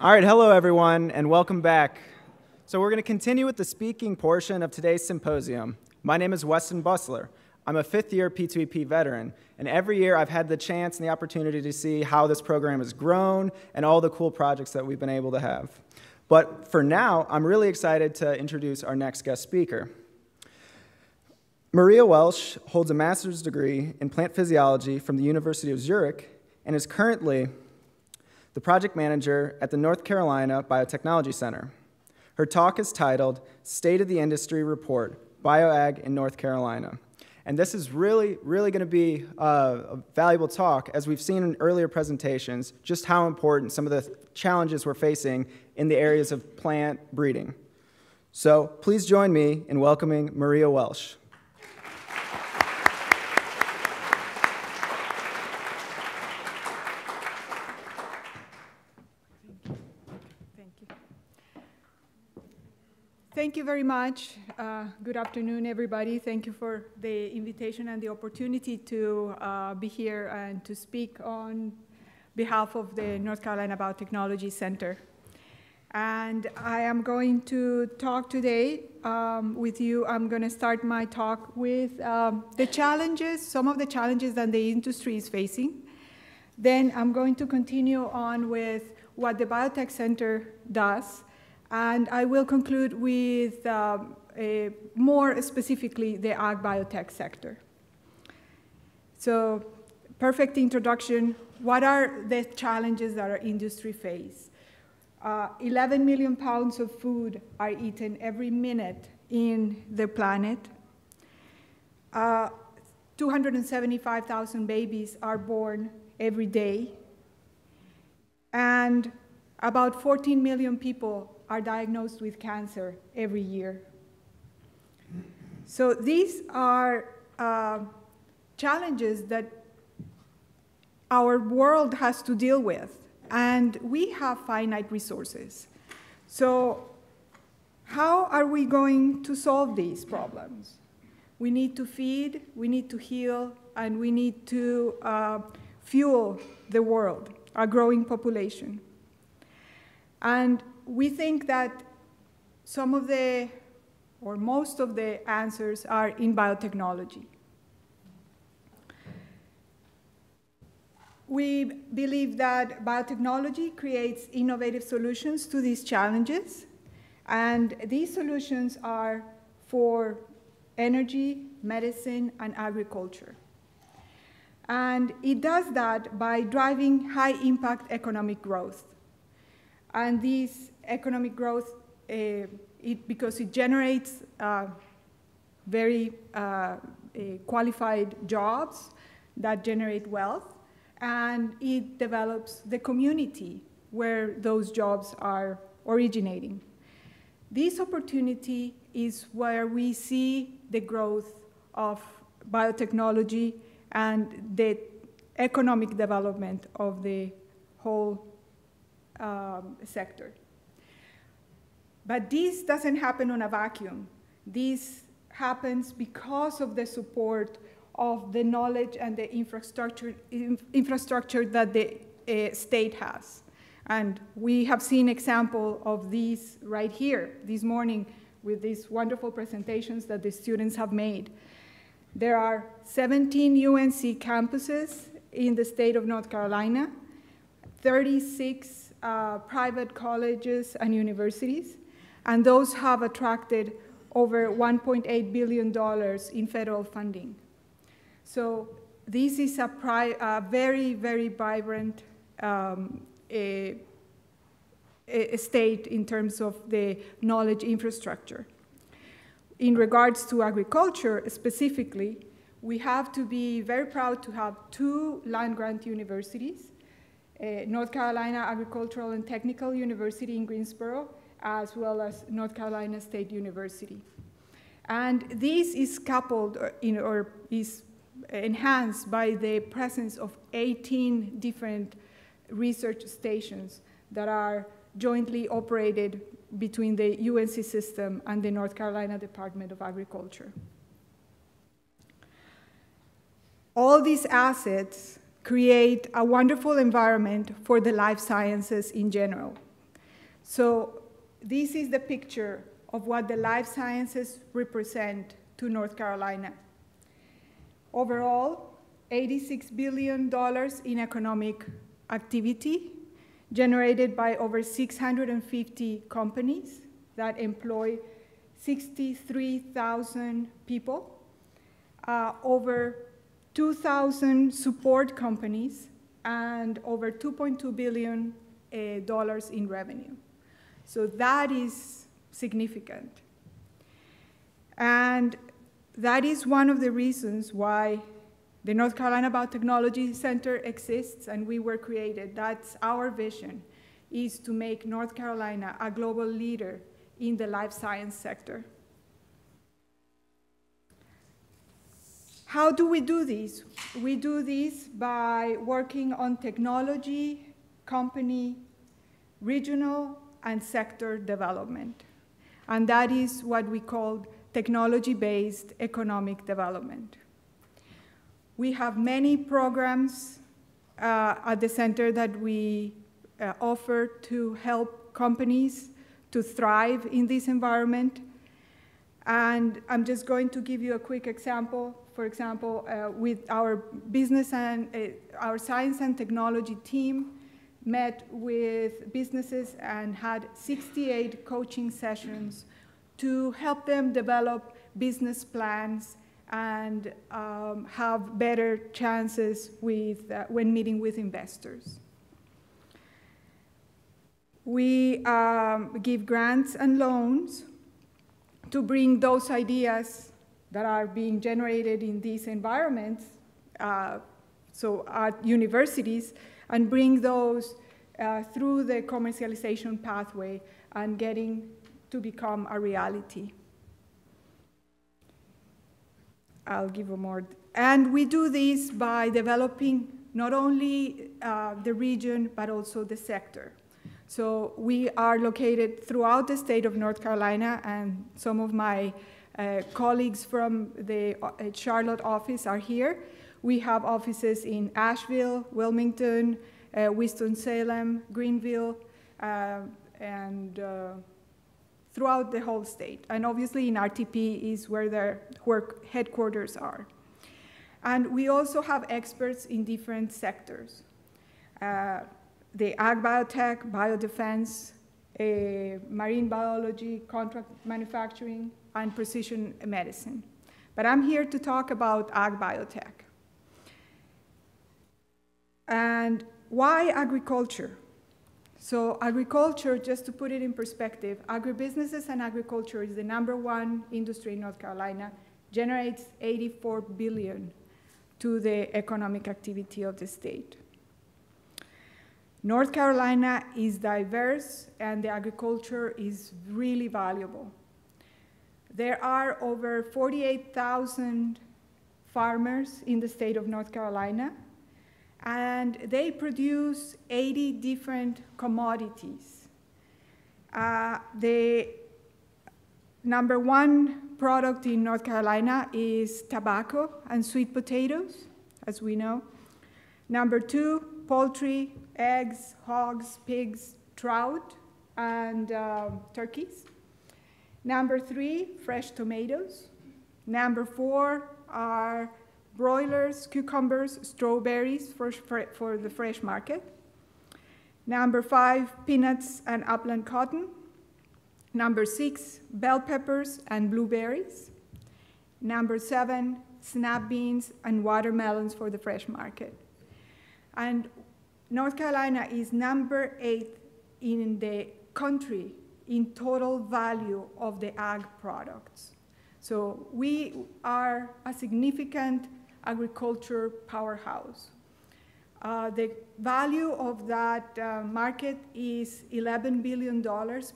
All right, hello everyone, and welcome back. So we're going to continue with the speaking portion of today's symposium. My name is Weston Busler. I'm a fifth-year P2EP veteran, and every year I've had the chance and the opportunity to see how this program has grown and all the cool projects that we've been able to have. But for now, I'm really excited to introduce our next guest speaker. Maria Welsh holds a master's degree in plant physiology from the University of Zurich and is currently the project manager at the North Carolina Biotechnology Center. Her talk is titled State of the Industry Report, BioAg in North Carolina. And this is really going to be a valuable talk, as we've seen in earlier presentations, just how important some of the challenges we're facing in the areas of plant breeding. So please join me in welcoming Maria Welsh. Thank you very much. Good afternoon, everybody. Thank you for the invitation and the opportunity to be here and to speak on behalf of the North Carolina Biotechnology Center. And I am going to talk today with you. I'm going to start my talk with the challenges, some of the challenges that the industry is facing. Then I'm going to continue on with what the Biotech Center does. And I will conclude with more specifically the ag biotech sector. So, perfect introduction. What are the challenges that our industry faces? 11 million pounds of food are eaten every minute in the planet. 275,000 babies are born every day. And about 14 million people are diagnosed with cancer every year. So these are challenges that our world has to deal with, and we have finite resources. So how are we going to solve these problems? We need to feed, we need to heal, and we need to fuel the world, our growing population. And we think that some of the, or most of the answers are in biotechnology. We believe that biotechnology creates innovative solutions to these challenges, and these solutions are for energy, medicine, and agriculture. And it does that by driving high-impact economic growth. And this economic growth, because it generates very qualified jobs that generate wealth, and it develops the community where those jobs are originating. This opportunity is where we see the growth of biotechnology and the economic development of the whole sector. But this doesn't happen on a vacuum. This happens because of the support of the knowledge and the infrastructure that the state has. And we have seen example of these right here this morning with these wonderful presentations that the students have made. There are 17 UNC campuses in the state of North Carolina, 36 private colleges and universities, and those have attracted over $1.8 billion in federal funding. So this is a very, very vibrant state in terms of the knowledge infrastructure. In regards to agriculture specifically, we have to be very proud to have 2 land-grant universities, North Carolina Agricultural and Technical University in Greensboro, as well as North Carolina State University. And this is coupled or is enhanced by the presence of 18 different research stations that are jointly operated between the UNC system and the North Carolina Department of Agriculture. All these assets create a wonderful environment for the life sciences in general. So this is the picture of what the life sciences represent to North Carolina. Overall, $86 billion in economic activity generated by over 650 companies that employ 63,000 people, over 2,000 support companies, and over $2.2 billion in revenue. So that is significant. And that is one of the reasons why the North Carolina Biotechnology Center exists and we were created. That's our vision, is to make North Carolina a global leader in the life science sector. How do we do this? We do this by working on technology, company, regional, and sector development. And that is what we call technology-based economic development. We have many programs at the center that we offer to help companies to thrive in this environment. And I'm just going to give you a quick example. For example, with our business and our science and technology team met with businesses and had 68 coaching sessions to help them develop business plans and have better chances with, when meeting with investors. We give grants and loans to bring those ideas that are being generated in these environments, so at universities, and bring those through the commercialization pathway and getting to become a reality. I'll give you more. And we do this by developing not only the region, but also the sector. So we are located throughout the state of North Carolina, and some of my colleagues from the Charlotte office are here. We have offices in Asheville, Wilmington, Winston-Salem, Greenville, and throughout the whole state. And obviously in RTP is where their headquarters are. And we also have experts in different sectors. The ag biotech, biodefense, marine biology, contract manufacturing, and precision medicine. But I'm here to talk about ag biotech. And why agriculture? So agriculture, just to put it in perspective, agribusinesses and agriculture is the #1 industry in North Carolina, generates $84 billion to the economic activity of the state. North Carolina is diverse and the agriculture is really valuable. There are over 48,000 farmers in the state of North Carolina, and they produce 80 different commodities. The #1 product in North Carolina is tobacco and sweet potatoes, as we know. #2, poultry, eggs, hogs, pigs, trout, and turkeys. #3, fresh tomatoes. #4 are broilers, cucumbers, strawberries for the fresh market. #5, peanuts and upland cotton. #6, bell peppers and blueberries. #7, snap beans and watermelons for the fresh market. And North Carolina is #8 in the country in total value of the ag products. So we are a significant agriculture powerhouse. The value of that market is $11 billion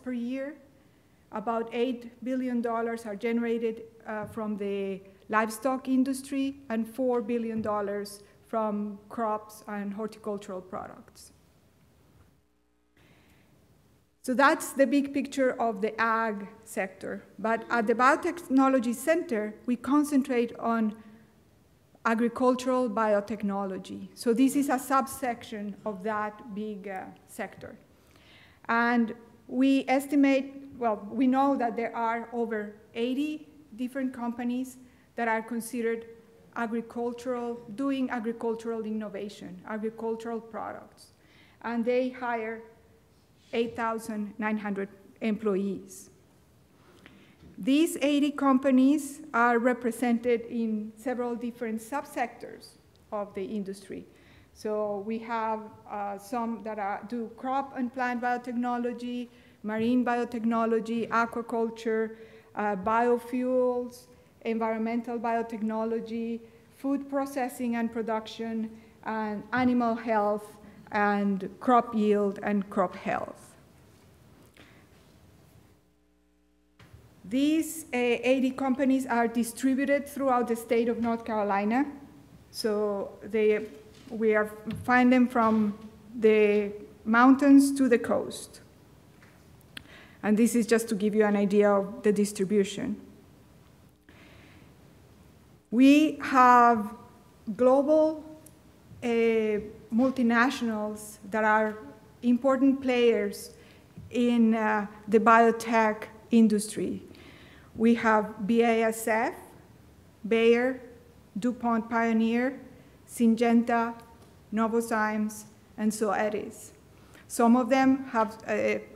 per year. About $8 billion are generated from the livestock industry and $4 billion from crops and horticultural products. So that's the big picture of the ag sector. But at the Biotechnology Center, we concentrate on agricultural biotechnology. So this is a subsection of that big sector. And we estimate, well, we know that there are over 80 different companies that are considered doing agricultural innovation, agricultural products. And they hire 8,900 employees. These 80 companies are represented in several different subsectors of the industry. So we have some that do crop and plant biotechnology, marine biotechnology, aquaculture, biofuels, environmental biotechnology, food processing and production, and animal health, and crop yield and crop health. These 80 companies are distributed throughout the state of North Carolina. So we find them from the mountains to the coast. And this is just to give you an idea of the distribution. We have global multinationals that are important players in the biotech industry. We have BASF, Bayer, DuPont Pioneer, Syngenta, Novozymes, and Zoetis. Some of them have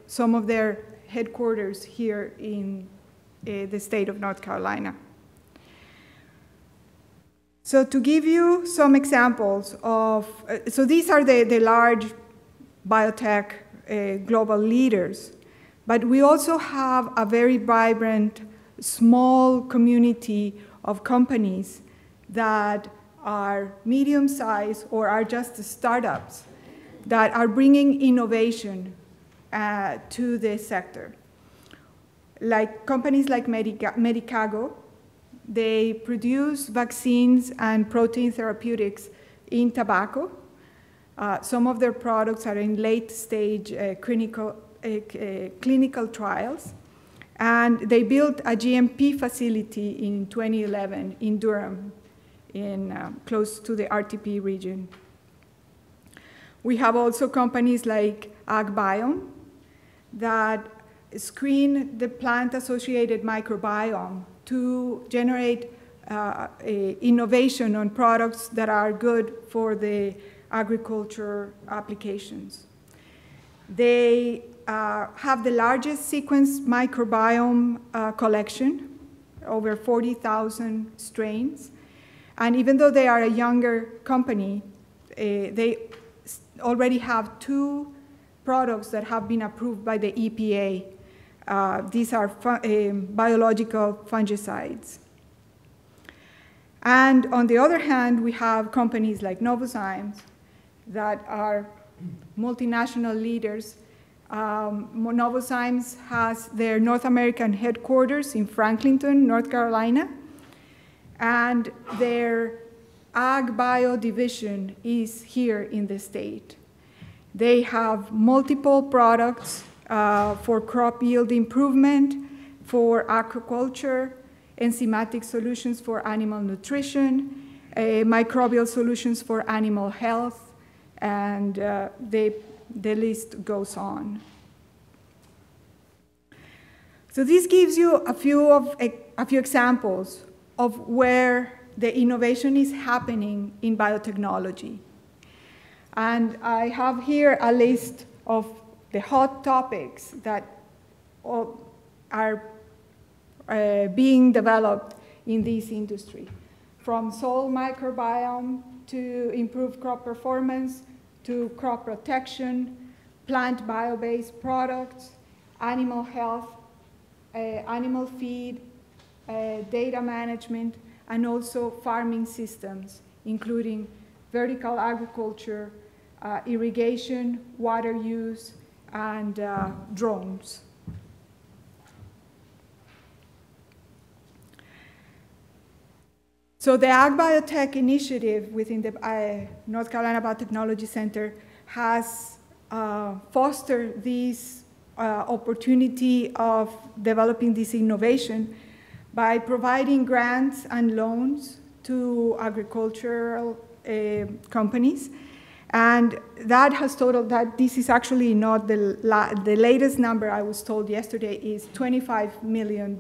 some of their headquarters here in the state of North Carolina. So to give you some examples of, so these are the large biotech global leaders, but we also have a very vibrant small community of companies that are medium-sized or are just startups that are bringing innovation to the sector. Like companies like Medicago, they produce vaccines and protein therapeutics in tobacco. Some of their products are in late-stage clinical trials. And they built a GMP facility in 2011 in Durham, close to the RTP region. We have also companies like AgBiome that screen the plant-associated microbiome to generate innovation on products that are good for the agriculture applications. They have the largest sequenced microbiome collection, over 40,000 strains. And even though they are a younger company, they already have 2 products that have been approved by the EPA. These are biological fungicides. And on the other hand, we have companies like Novozymes that are multinational leaders. Novozymes has their North American headquarters in Franklinton, North Carolina, and their Ag Bio division is here in the state. They have multiple products for crop yield improvement, for aquaculture, enzymatic solutions for animal nutrition, microbial solutions for animal health, and the list goes on. So this gives you a few examples of where the innovation is happening in biotechnology. And I have here a list of the hot topics that are being developed in this industry, from soil microbiome to improve crop performance, to crop protection, plant bio-based products, animal health, animal feed, data management, and also farming systems, including vertical agriculture, irrigation, water use, and drones. So the Ag Biotech initiative within the North Carolina Biotechnology Center has fostered this opportunity of developing this innovation by providing grants and loans to agricultural companies And that has totaled, that this is actually not the latest number I was told yesterday, is $25 million.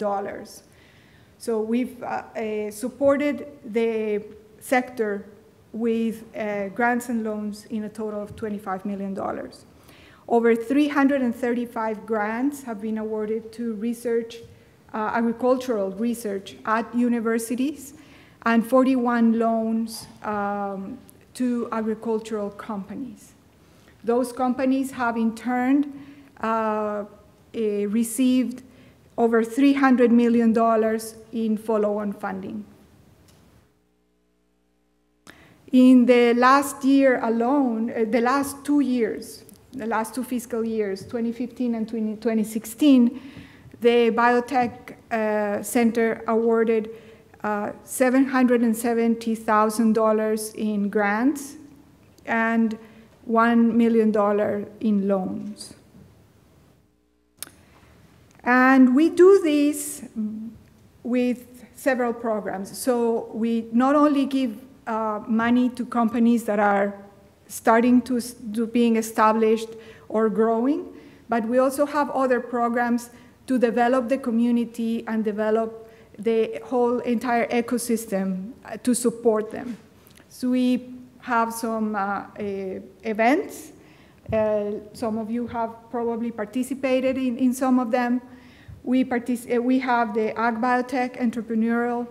So we've supported the sector with grants and loans in a total of $25 million. Over 335 grants have been awarded to research, agricultural research at universities, and 41 loans to agricultural companies. Those companies have in turn received over $300 million in follow-on funding. In the last year alone, the last 2 years, the last 2 fiscal years, 2015 and 2016, the Biotech Center awarded $770,000 in grants and $1 million in loans. And we do this with several programs. So we not only give money to companies that are starting to being established or growing, but we also have other programs to develop the community and develop the whole entire ecosystem to support them. So we have some events. Some of you have probably participated in some of them. We have the Ag Biotech Entrepreneurial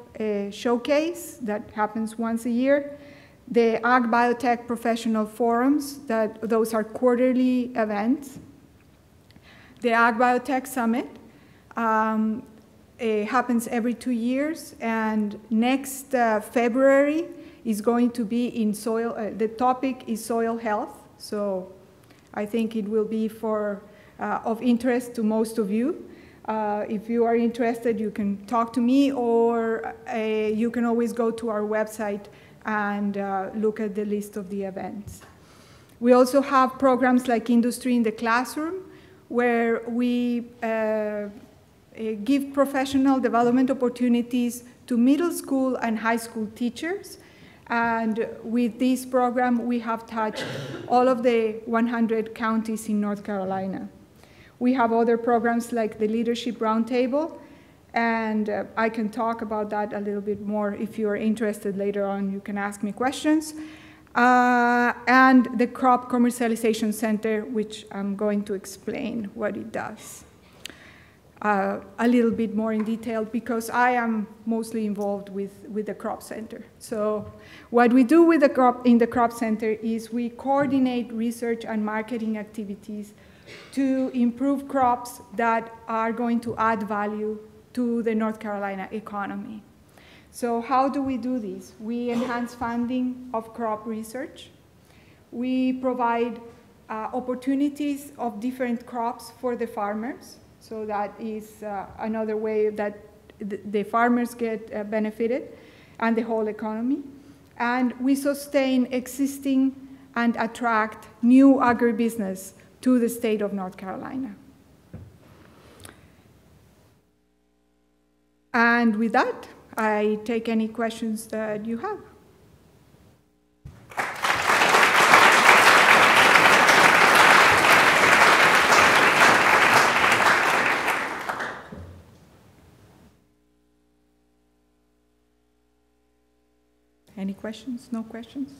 Showcase that happens once a year. The Ag Biotech Professional Forums, those are quarterly events. The Ag Biotech Summit happens every 2 years, and next February is going to be in soil, the topic is soil health, so I think it will be of interest to most of you. If you are interested, you can talk to me, or you can always go to our website and look at the list of the events. We also have programs like Industry in the Classroom, where we give professional development opportunities to middle school and high school teachers. And with this program, we have touched all of the 100 counties in North Carolina. We have other programs like the Leadership Roundtable, and I can talk about that a little bit more if you are interested later on. You can ask me questions. And the Crop Commercialization Center, which I'm going to explain what it does a little bit more in detail, because I am mostly involved with the Crop Center. So what we do with in the Crop Center is we coordinate research and marketing activities to improve crops that are going to add value to the North Carolina economy. So how do we do this? We enhance funding of crop research. We provide opportunities of different crops for the farmers. So that is another way that the farmers get benefited, and the whole economy. And we sustain existing and attract new agribusiness to the state of North Carolina. And with that, I take any questions that you have. Any questions? No questions?